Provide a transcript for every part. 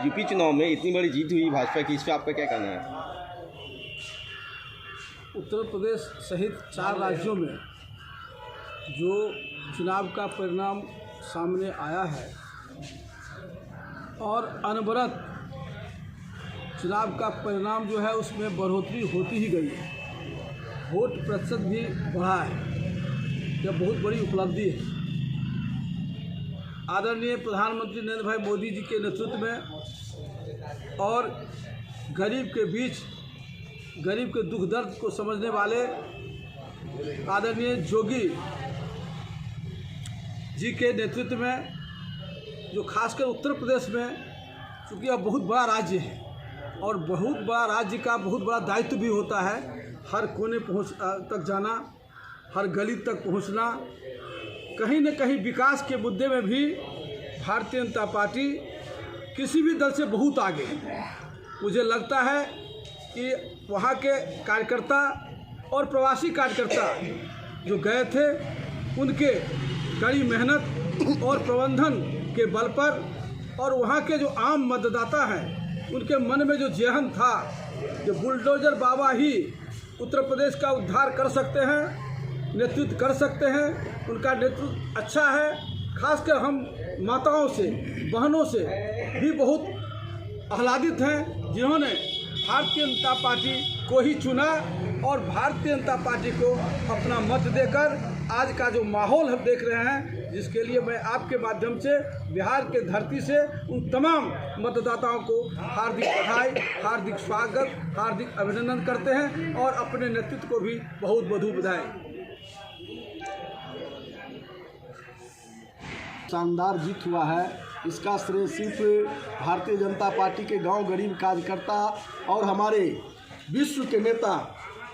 UP चुनाव में इतनी बड़ी जीत हुई भाजपा की, इस पर आपका क्या कहना है? उत्तर प्रदेश सहित 4 राज्यों में जो चुनाव का परिणाम सामने आया है और अनवरत चुनाव का परिणाम जो है उसमें बढ़ोतरी होती ही गई है। वोट प्रतिशत भी बढ़ा है। यह बहुत बड़ी उपलब्धि है। आदरणीय प्रधानमंत्री नरेंद्र भाई मोदी जी के नेतृत्व में और गरीब के बीच गरीब के दुख दर्द को समझने वाले आदरणीय योगी जी के नेतृत्व में जो खासकर उत्तर प्रदेश में, चूँकि यह बहुत बड़ा राज्य है और बहुत बड़ा राज्य का बहुत बड़ा दायित्व भी होता है, हर कोने तक जाना, हर गली तक पहुंचना, कहीं न कहीं विकास के मुद्दे में भी भारतीय जनता पार्टी किसी भी दल से बहुत आगे है। मुझे लगता है कि वहाँ के कार्यकर्ता और प्रवासी कार्यकर्ता जो गए थे, उनके कड़ी मेहनत और प्रबंधन के बल पर और वहाँ के जो आम मतदाता हैं, उनके मन में जो जेहन था कि बुलडोजर बाबा ही उत्तर प्रदेश का उद्धार कर सकते हैं, नेतृत्व कर सकते हैं, उनका नेतृत्व अच्छा है। खासकर हम माताओं से, बहनों से भी बहुत आह्लादित हैं जिन्होंने भारतीय जनता पार्टी को ही चुना और भारतीय जनता पार्टी को अपना मत देकर आज का जो माहौल हम देख रहे हैं, जिसके लिए मैं आपके माध्यम से बिहार के धरती से उन तमाम मतदाताओं को हार्दिक बधाई, हार्दिक स्वागत, हार्दिक अभिनंदन करते हैं और अपने नेतृत्व को भी बहुत बहुत बधाई। शानदार जीत हुआ है। इसका श्रेय सिर्फ भारतीय जनता पार्टी के गांव गरीब कार्यकर्ता और हमारे विश्व के नेता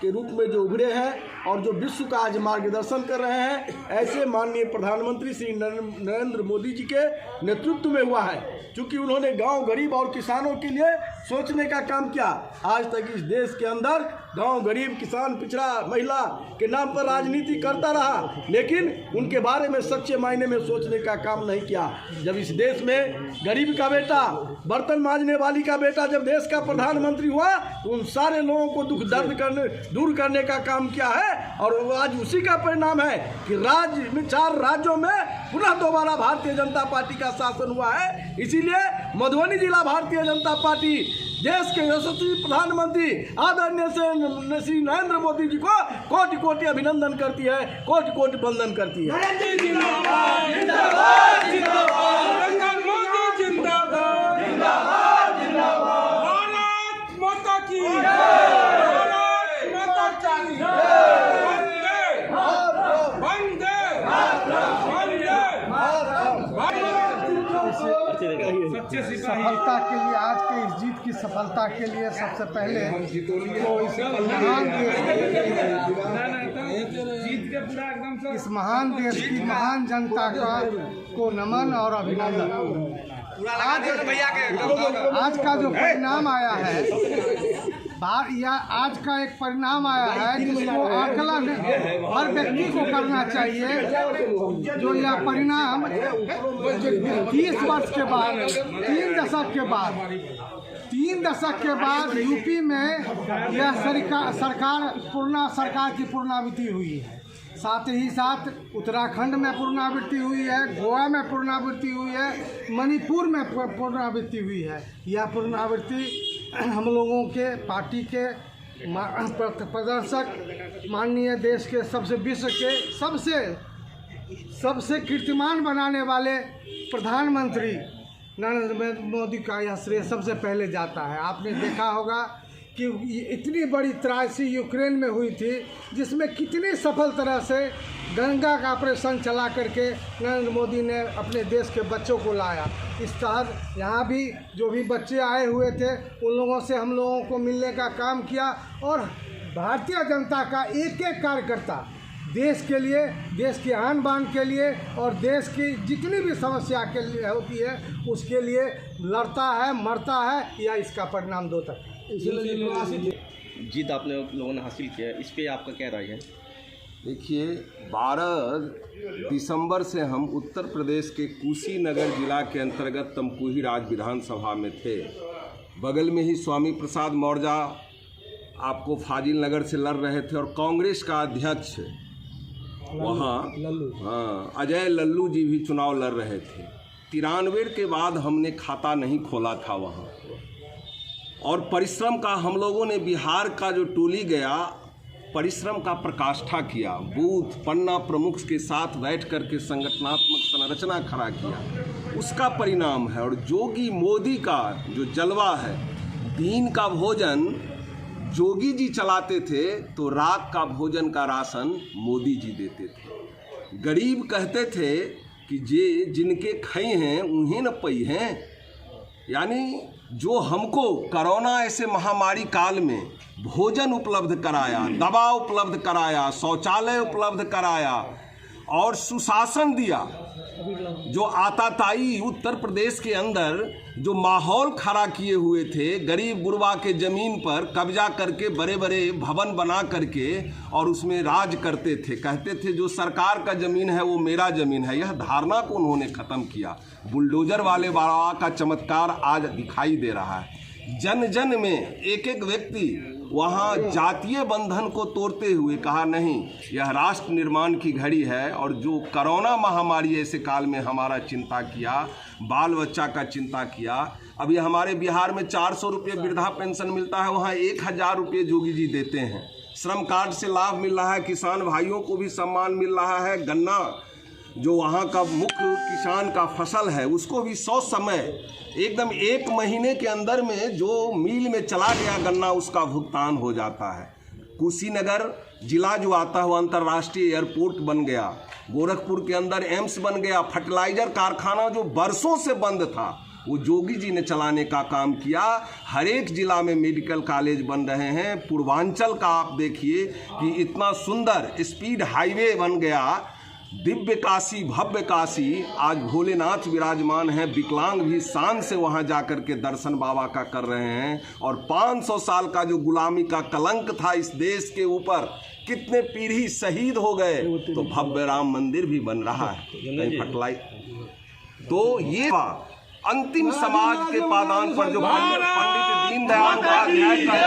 के रूप में जो उभरे हैं और जो विश्व का आज मार्गदर्शन कर रहे हैं, ऐसे माननीय प्रधानमंत्री श्री नरेंद्र मोदी जी के नेतृत्व में हुआ है। क्योंकि उन्होंने गांव गरीब और किसानों के लिए सोचने का काम किया। आज तक इस देश के अंदर गांव गरीब, किसान, पिछड़ा, महिला के नाम पर राजनीति करता रहा, लेकिन उनके बारे में सच्चे मायने में सोचने का काम नहीं किया। जब इस देश में गरीब का बेटा, बर्तन मांजने वाली का बेटा जब देश का प्रधानमंत्री हुआ, तो उन सारे लोगों को दुख दर्द दूर करने का काम किया है। और आज उसी का परिणाम है कि राज्य में 4 राज्यों में पुनः दोबारा भारतीय जनता पार्टी का शासन हुआ है। इसीलिए मधुबनी जिला भारतीय जनता पार्टी देश के यशस्वी प्रधानमंत्री आदरणीय श्री नरेंद्र मोदी जी को कोटि कोटि अभिनंदन करती है, कोटि कोटि वंदन करती है। सफलता के लिए, आज के इस जीत की सफलता के लिए सबसे पहले तो इस महान देश की महान जनता को नमन और अभिनंदन। आज का जो परिणाम आया है, आज का एक परिणाम आया है जिसको आकलन हर व्यक्ति को करना चाहिए। जो यह परिणाम 30 वर्ष के बाद, 3 दशक के बाद यूपी में यह सरकार की पुनरावृत्ति हुई है। साथ ही साथ उत्तराखंड में पुनरावृत्ति हुई है, गोवा में पुनरावृत्ति हुई है, मणिपुर में पुनरावृत्ति हुई है। यह पुनरावृत्ति हम लोगों के पार्टी के प्रदर्शक, माननीय देश के विश्व के सबसे कीर्तिमान बनाने वाले प्रधानमंत्री नरेंद्र मोदी का यह श्रेय सबसे पहले जाता है। आपने देखा होगा कि इतनी बड़ी त्रासदी यूक्रेन में हुई थी, जिसमें कितनी सफल तरह से गंगा का ऑपरेशन चला करके नरेंद्र मोदी ने अपने देश के बच्चों को लाया। इस तहत यहाँ भी जो भी बच्चे आए हुए थे, उन लोगों से हम लोगों को मिलने का काम किया और भारतीय जनता का एक एक कार्यकर्ता देश के लिए, देश की आन बान के लिए और देश की जितनी भी समस्या के लिए होती है उसके लिए लड़ता है, मरता है। या इसका परिणाम 2 तक जीत आपने लोगों ने हासिल किया है, इस पे आपका क्या राय है? देखिए, 12 दिसंबर से हम उत्तर प्रदेश के कुशीनगर जिला के अंतर्गत तमकुही राज विधानसभा में थे। बगल में ही स्वामी प्रसाद मौर्य आपको फाजिल नगर से लड़ रहे थे और कांग्रेस का अध्यक्ष वहाँ अजय लल्लू जी भी चुनाव लड़ रहे थे। 93 के बाद हमने खाता नहीं खोला था वहाँ, और परिश्रम का हम लोगों ने बिहार का जो टोली गया परिश्रम का प्रकाष्ठा किया, बूथ पन्ना प्रमुख के साथ बैठ कर के संगठनात्मक संरचना खड़ा किया। उसका परिणाम है। और जोगी मोदी का जो जलवा है, दिन का भोजन जोगी जी चलाते थे तो रात का भोजन का राशन मोदी जी देते थे। गरीब कहते थे कि जे जिनके खई हैं उन्हें न पई हैं। यानी जो हमको कोरोना ऐसे महामारी काल में भोजन उपलब्ध कराया, दवा उपलब्ध कराया, शौचालय उपलब्ध कराया और सुशासन दिया, जो आताताई उत्तर प्रदेश के अंदर जो माहौल खड़ा किए हुए थे, गरीब गुरबा के ज़मीन पर कब्जा करके बड़े बड़े भवन बना करके और उसमें राज करते थे। कहते थे जो सरकार का ज़मीन है वो मेरा ज़मीन है। यह धारणा को उन्होंने ख़त्म किया। बुलडोजर वाले बाबा का चमत्कार आज दिखाई दे रहा है। जन जन में एक एक व्यक्ति वहाँ जातीय बंधन को तोड़ते हुए कहा नहीं, यह राष्ट्र निर्माण की घड़ी है। और जो कोरोना महामारी ऐसे काल में हमारा चिंता किया, बाल बच्चा का चिंता किया। अभी हमारे बिहार में 400 रुपये वृद्धा पेंशन मिलता है, वहाँ 1000 रुपये जोगी जी देते हैं। श्रम कार्ड से लाभ मिल रहा है, किसान भाइयों को भी सम्मान मिल रहा है। गन्ना जो वहाँ का मुख्य किसान का फसल है उसको भी 100 समय एकदम 1 महीने के अंदर में जो मिल में चला गया गन्ना उसका भुगतान हो जाता है। कुशीनगर जिला जो आता है वो अंतर्राष्ट्रीय एयरपोर्ट बन गया। गोरखपुर के अंदर एम्स बन गया। फर्टिलाइजर कारखाना जो बरसों से बंद था वो जोगी जी ने चलाने का काम किया। हर एक जिला में मेडिकल कॉलेज बन रहे हैं। पूर्वांचल का आप देखिए कि इतना सुंदर स्पीड हाईवे बन गया। दिव्य काशी भव्य काशी, आज भोलेनाथ विराजमान हैं। विकलांग भी शान से वहां जाकर के दर्शन बाबा का कर रहे हैं। और 500 साल का जो गुलामी का कलंक था इस देश के ऊपर, कितने पीढ़ी शहीद हो गए, तो भव्य राम मंदिर भी बन रहा है कहीं फटलाई। तो ये अंतिम समाज के पादान पर जो पंडित दीनदयाल उपाध्याय का